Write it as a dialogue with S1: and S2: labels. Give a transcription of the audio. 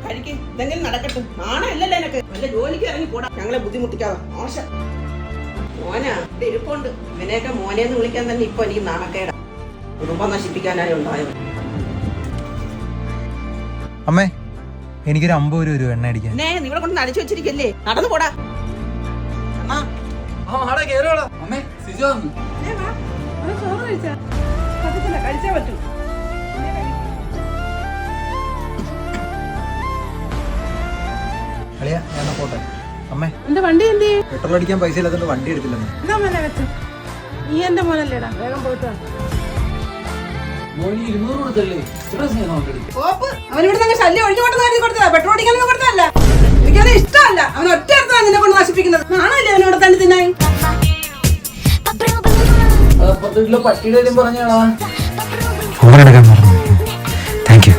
S1: കഴിക്ക്, ഇതെങ്കിലും നടക്കട്ടെ. നാണല്ലല്ലോ എനക്ക്. വല്ല ജോലിക്ക് ഇറങ്ങി പോടാ, ഞങ്ങളെ ബുദ്ധിമുട്ടിക്കാതെ. മോശം മോനാ ഇരിപ്പുണ്ട്. ഇവനെയൊക്കെ മോനെന്ന് വിളിക്കാൻ തന്നെ ഇപ്പൊ എനിക്ക് നാണക്കേടാ. കുടുംബം നശിപ്പിക്കാനായി ഉണ്ടായത്.
S2: അമ്മേ, എനിക്കൊരു 50 രൂപ എണ്ണ അടിക്കാൻ.
S1: നിങ്ങളെ കൊണ്ട് നടിച്ചു വെച്ചിരിക്കല്ലേ, നടന്നു പോടാ. കഴിച്ചാ പറ്റൂ.
S2: അളിയാ, ഞാൻ പോട്ടെ. അമ്മേ,
S3: എന്റെ വണ്ടി എന്ത്
S2: പെട്രോൾ അടിക്കാൻ പൈസ ഇല്ലാത്തോണ്ട് വണ്ടി എടുത്തില്ലെന്ന്.
S3: എന്നാ മോനെ വെച്ചു, നീ എന്റെ മോനല്ലേടാ, വേഗം പോയിട്ട്
S1: അവനിവിടെ ശല്യം ഒഴിഞ്ഞു കൊടുത്തതാ. പെട്രോൾ അടിക്കാനൊന്നും കൊടുത്തതല്ല, എനിക്കത് ഇഷ്ടമല്ല. അവൻ ഒറ്റ അടുത്താണ് നിന്നെ കൊണ്ട് നശിപ്പിക്കുന്നത്. നാണല്ലേ അവനോട് തന്നെ തിന്നായി.
S2: 10 കിലോ പട്ടിയുടെ പറഞ്ഞാണോ?
S4: Thank you.